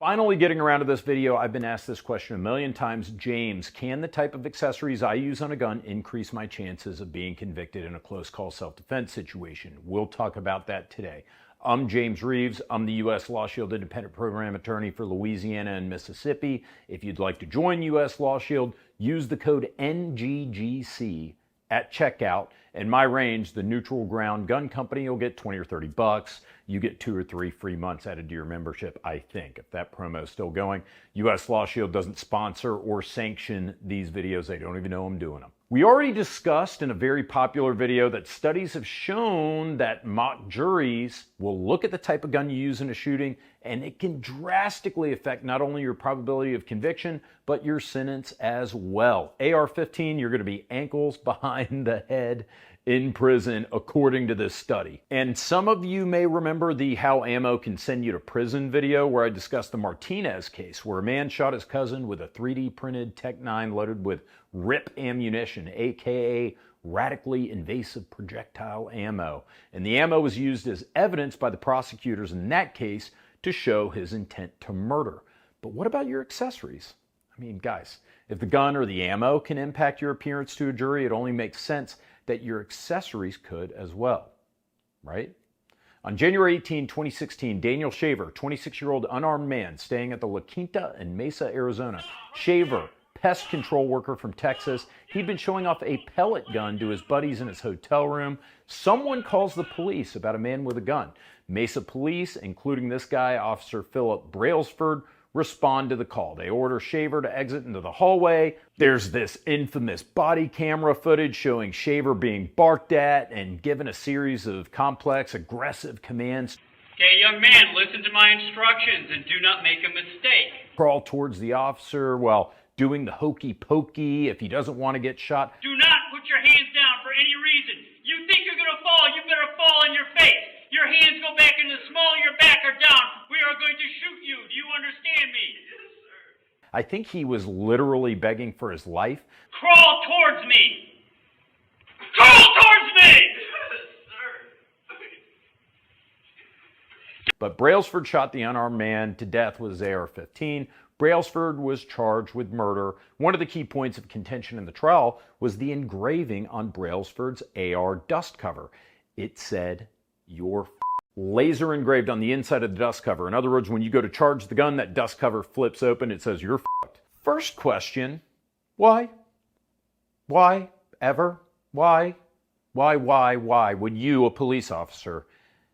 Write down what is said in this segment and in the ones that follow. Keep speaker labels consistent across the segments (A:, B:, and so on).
A: Finally getting around to this video, I've been asked this question a million times. James, can the type of accessories I use on a gun increase my chances of being convicted in a close call self-defense situation? We'll talk about that today. I'm James Reeves. I'm the US LawShield independent program attorney for Louisiana and Mississippi. If you'd like to join US LawShield, use the code NGGC at checkout. In my range, the neutral ground gun company, you'll get 20 or 30 bucks. You get 2 or 3 free months added to your membership, I think, if that promo is still going. US LawShield doesn't sponsor or sanction these videos. They don't even know I'm doing them. We already discussed in a very popular video that studies have shown that mock juries will look at the type of gun you use in a shooting, and it can drastically affect not only your probability of conviction, but your sentence as well. AR-15, you're going to be ankles behind the head in prison, according to this study. And some of you may remember the How Ammo Can Send You to Prison video, where I discussed the Martinez case, where a man shot his cousin with a 3D printed Tech-9 loaded with RIP ammunition, aka radically invasive projectile ammo. And the ammo was used as evidence by the prosecutors in that case to show his intent to murder. But what about your accessories? I mean, guys, if the gun or the ammo can impact your appearance to a jury, it only makes sense that your accessories could as well, right? On January 18, 2016, Daniel Shaver, 26-year-old unarmed man staying at the La Quinta in Mesa, Arizona. Shaver, pest control worker from Texas. He'd been showing off a pellet gun to his buddies in his hotel room. Someone calls the police about a man with a gun. Mesa police, including this guy, Officer Philip Brailsford, respond to the call. They order Shaver to exit into the hallway. There's this infamous body camera footage showing Shaver being barked at and given a series of complex, aggressive commands.
B: Okay, young man, listen to my instructions and do not make a mistake.
A: Crawl towards the officer while doing the hokey pokey if he doesn't want to get shot.
B: Do not put your hands down for any reason. You think you're going to fall, you better fall on your face. Your hands go back in the small of your back or down. We are going to shoot you. Do you understand me? Yes, sir.
A: I think he was literally begging for his life.
B: Crawl towards me. Crawl towards me! Yes, sir.
A: But Brailsford shot the unarmed man to death with his AR-15. Brailsford was charged with murder. One of the key points of contention in the trial was the engraving on Brailsford's AR dust cover. It said, "You're laser engraved on the inside of the dust cover. In other words, when you go to charge the gun, that dust cover flips open. It says, "You're f***ed." First question, why? Why? Ever? Why? Why would you, a police officer,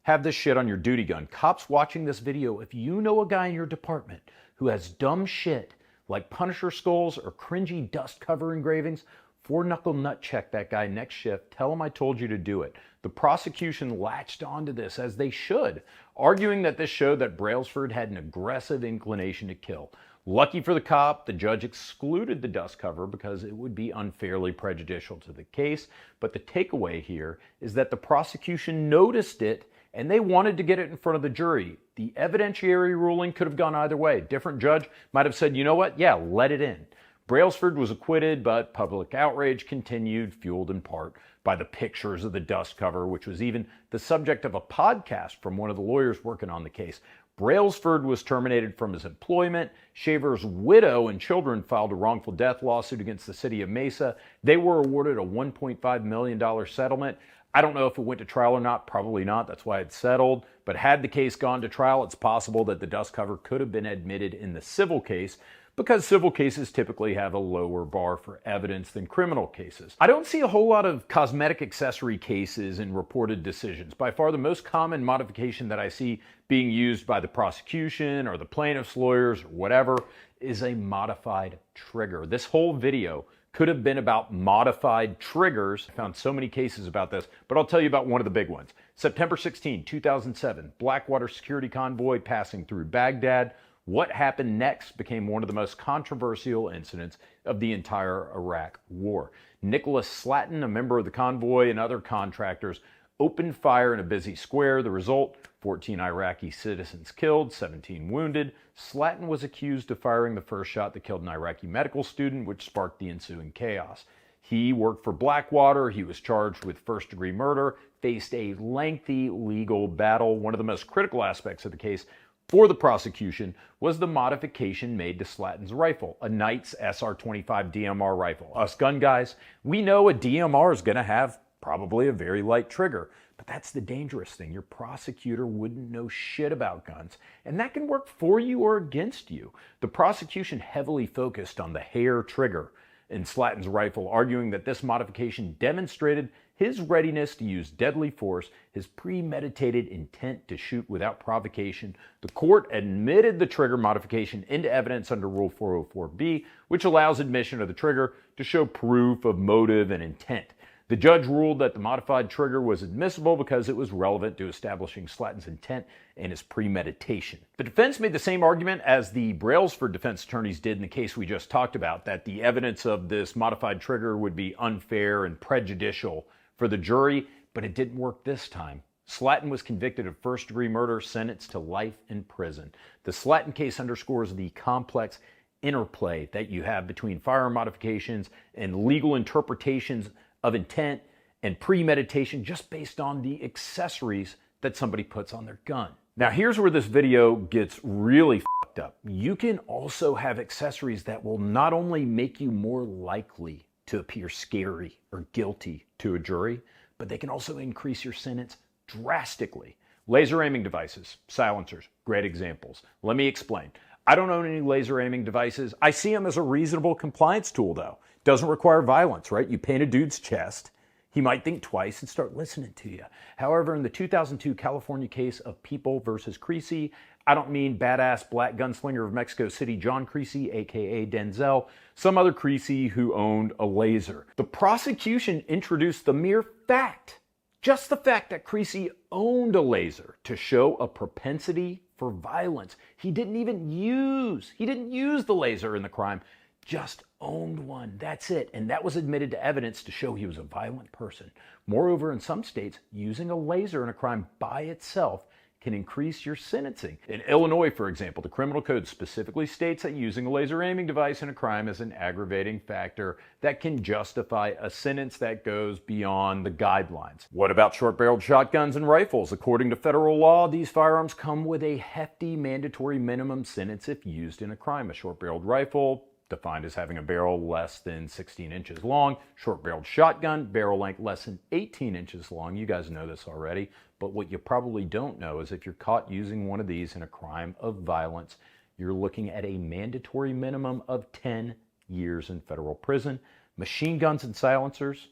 A: have this shit on your duty gun? Cops watching this video, if you know a guy in your department who has dumb shit like Punisher skulls or cringy dust cover engravings, 4-knuckle nut check that guy next shift. Tell him I told you to do it. The prosecution latched onto this, as they should, arguing that this showed that Brailsford had an aggressive inclination to kill. Lucky for the cop, the judge excluded the dust cover because it would be unfairly prejudicial to the case. But the takeaway here is that the prosecution noticed it and they wanted to get it in front of the jury. The evidentiary ruling could have gone either way. Different judge might have said, you know what? Yeah, let it in. Brailsford was acquitted, but public outrage continued, fueled in part by the pictures of the dust cover, which was even the subject of a podcast from one of the lawyers working on the case. Brailsford was terminated from his employment. Shaver's widow and children filed a wrongful death lawsuit against the city of Mesa. They were awarded a $1.5 million settlement. I don't know if it went to trial or not, probably not, that's why it settled. But had the case gone to trial, it's possible that the dust cover could have been admitted in the civil case, because civil cases typically have a lower bar for evidence than criminal cases. I don't see a whole lot of cosmetic accessory cases in reported decisions. By far the most common modification that I see being used by the prosecution or the plaintiff's lawyers or whatever is a modified trigger. This whole video could have been about modified triggers. I found so many cases about this, but I'll tell you about one of the big ones. September 16, 2007, Blackwater security convoy passing through Baghdad. What happened next became one of the most controversial incidents of the entire Iraq War. Nicholas Slatten, a member of the convoy, and other contractors opened fire in a busy square. The result, 14 Iraqi citizens killed, 17 wounded. Slatten was accused of firing the first shot that killed an Iraqi medical student, which sparked the ensuing chaos. He worked for Blackwater. He was charged with first-degree murder, faced a lengthy legal battle. One of the most critical aspects of the case for the prosecution was the modification made to Slatten's rifle, a Knight's SR-25 DMR rifle. Us gun guys, we know a DMR is going to have probably a very light trigger, but that's the dangerous thing. Your prosecutor wouldn't know shit about guns, and that can work for you or against you. The prosecution heavily focused on the hair trigger in Slatten's rifle, arguing that this modification demonstrated his readiness to use deadly force, his premeditated intent to shoot without provocation. The court admitted the trigger modification into evidence under Rule 404B, which allows admission of the trigger to show proof of motive and intent. The judge ruled that the modified trigger was admissible because it was relevant to establishing Slatten's intent and his premeditation. The defense made the same argument as the Brailsford defense attorneys did in the case we just talked about, that the evidence of this modified trigger would be unfair and prejudicial for the jury, but it didn't work this time. Slatten was convicted of first-degree murder, sentenced to life in prison. The Slatten case underscores the complex interplay that you have between firearm modifications and legal interpretations of intent and premeditation just based on the accessories that somebody puts on their gun. Now here's where this video gets really fucked up. You can also have accessories that will not only make you more likely to appear scary or guilty to a jury, but they can also increase your sentence drastically. Laser aiming devices, silencers, great examples. Let me explain. I don't own any laser aiming devices. I see them as a reasonable compliance tool though. Doesn't require violence, right? You paint a dude's chest, he might think twice and start listening to you. However, in the 2002 California case of People versus Creasy, I don't mean badass black gunslinger of Mexico City John Creasy, aka Denzel, some other Creasy who owned a laser. The prosecution introduced the mere fact, just the fact that Creasy owned a laser to show a propensity for violence. He didn't use the laser in the crime, just owned one. That's it. And that was admitted to evidence to show he was a violent person. Moreover, in some states, using a laser in a crime by itself can increase your sentencing. In Illinois, for example, the criminal code specifically states that using a laser aiming device in a crime is an aggravating factor that can justify a sentence that goes beyond the guidelines. What about short-barreled shotguns and rifles? According to federal law, these firearms come with a hefty mandatory minimum sentence if used in a crime. A short-barreled rifle, defined as having a barrel less than 16 inches long. Short-barreled shotgun, barrel length less than 18 inches long. You guys know this already, but what you probably don't know is if you're caught using one of these in a crime of violence, you're looking at a mandatory minimum of 10 years in federal prison. Machine guns and silencers,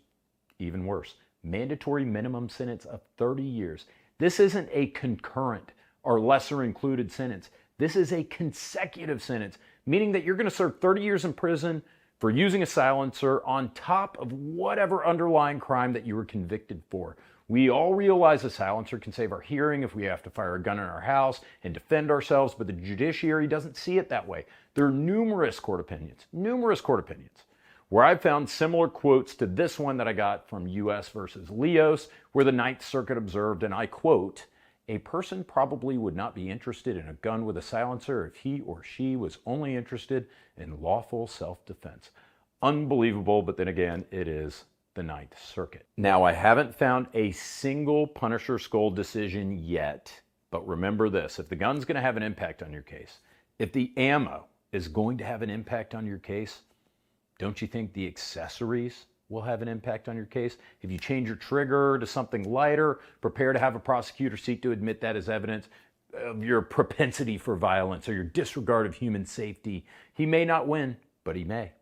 A: even worse. Mandatory minimum sentence of 30 years. This isn't a concurrent or lesser included sentence. This is a consecutive sentence, meaning that you're going to serve 30 years in prison for using a silencer on top of whatever underlying crime that you were convicted for. We all realize a silencer can save our hearing if we have to fire a gun in our house and defend ourselves, but the judiciary doesn't see it that way. There are numerous court opinions, where I've found similar quotes to this one that I got from US versus Leos, where the Ninth Circuit observed, and I quote, "A person probably would not be interested in a gun with a silencer if he or she was only interested in lawful self-defense." Unbelievable, but then again, it is the Ninth Circuit. Now, I haven't found a single Punisher Skull decision yet, but remember this, if the gun's going to have an impact on your case, if the ammo is going to have an impact on your case, don't you think the accessories will have an impact on your case? If you change your trigger to something lighter, prepare to have a prosecutor seek to admit that as evidence of your propensity for violence or your disregard of human safety. He may not win, but he may.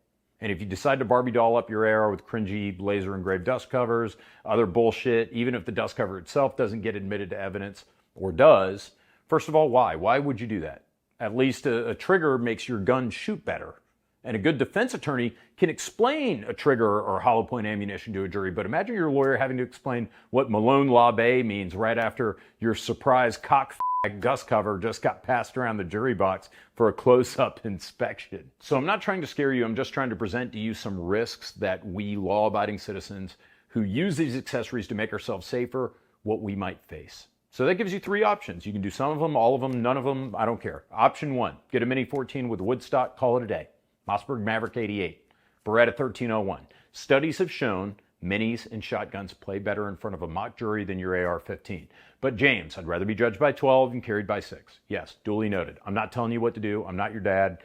A: And if you decide to Barbie doll up your arrow with cringy laser engraved dust covers, other bullshit, even if the dust cover itself doesn't get admitted to evidence, or does, first of all, why? Why would you do that? At least a trigger makes your gun shoot better. And a good defense attorney can explain a trigger or hollow point ammunition to a jury, but imagine your lawyer having to explain what Malone Law Bay means right after your surprise cock dust cover just got passed around the jury box for a close-up inspection. So I'm not trying to scare you, I'm just trying to present to you some risks that we law-abiding citizens who use these accessories to make ourselves safer, what we might face. So that gives you three options. You can do some of them, all of them, none of them, I don't care. Option one, get a Mini 14 with Woodstock, call it a day. Mossberg Maverick 88, Beretta 1301. Studies have shown Minis and shotguns play better in front of a mock jury than your AR-15. But James, I'd rather be judged by 12 and carried by 6. Yes, duly noted. I'm not telling you what to do. I'm not your dad.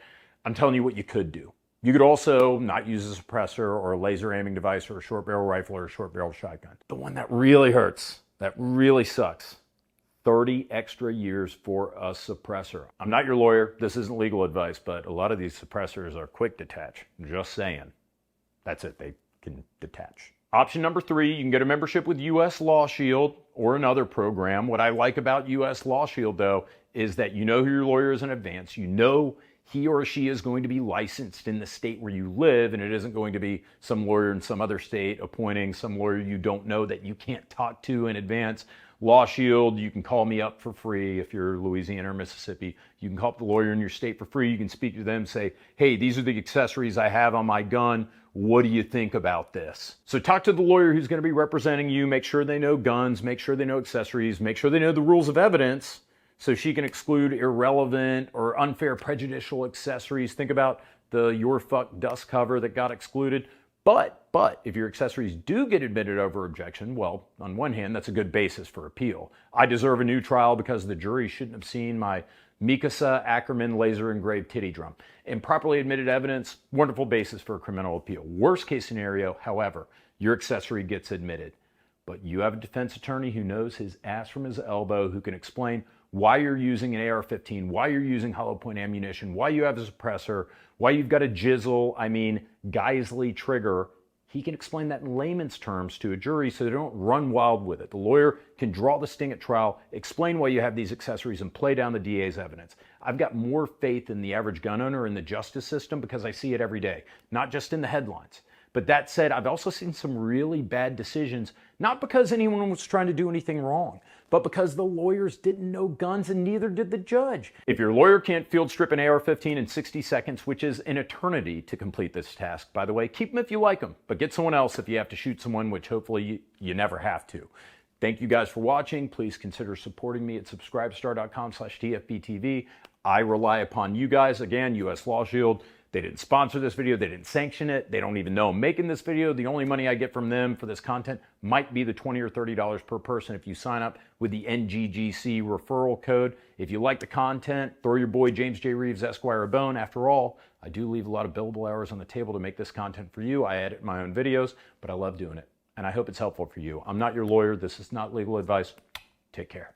A: I'm telling you what you could do. You could also not use a suppressor or a laser aiming device or a short barrel rifle or a short barrel shotgun. The one that really hurts, that really sucks, 30 extra years for a suppressor. I'm not your lawyer. This isn't legal advice, but a lot of these suppressors are quick detach. Just saying. That's it. They can detach. Option number 3, you can get a membership with US LawShield or another program. What I like about US LawShield, though, is that you know who your lawyer is in advance. You know he or she is going to be licensed in the state where you live, and it isn't going to be some lawyer in some other state appointing some lawyer you don't know that you can't talk to in advance. LawShield, you can call me up for free if you're Louisiana or Mississippi. You can call up the lawyer in your state for free. You can speak to them, say, hey, these are the accessories I have on my gun. What do you think about this? So talk to the lawyer who's going to be representing you. Make sure they know guns. Make sure they know accessories. Make sure they know the rules of evidence so she can exclude irrelevant or unfair prejudicial accessories. Think about the Your Fuck dust cover that got excluded. But if your accessories do get admitted over objection, well, on one hand, that's a good basis for appeal. I deserve a new trial because the jury shouldn't have seen my Mikasa Ackerman laser engraved titty drum. Improperly admitted evidence, wonderful basis for a criminal appeal. Worst case scenario, however, your accessory gets admitted. But you have a defense attorney who knows his ass from his elbow, who can explain why you're using an AR-15, why you're using hollow point ammunition, why you have a suppressor, why you've got a Geisley trigger. He can explain that in layman's terms to a jury so they don't run wild with it. The lawyer can draw the sting at trial, explain why you have these accessories, and play down the DA's evidence. I've got more faith in the average gun owner in the justice system because I see it every day, not just in the headlines. But that said, I've also seen some really bad decisions, not because anyone was trying to do anything wrong, but because the lawyers didn't know guns and neither did the judge. If your lawyer can't field strip an AR-15 in 60 seconds, which is an eternity to complete this task, by the way, keep them if you like them, but get someone else if you have to shoot someone, which hopefully you never have to. Thank you guys for watching. Please consider supporting me at subscribestar.com/TFBTV. I rely upon you guys. Again, US LawShield. They didn't sponsor this video. They didn't sanction it. They don't even know I'm making this video. The only money I get from them for this content might be the $20 or $30 per person if you sign up with the NGGC referral code. If you like the content, throw your boy James J. Reeves, Esquire, a bone. After all, I do leave a lot of billable hours on the table to make this content for you. I edit my own videos, but I love doing it. And I hope it's helpful for you. I'm not your lawyer. This is not legal advice. Take care.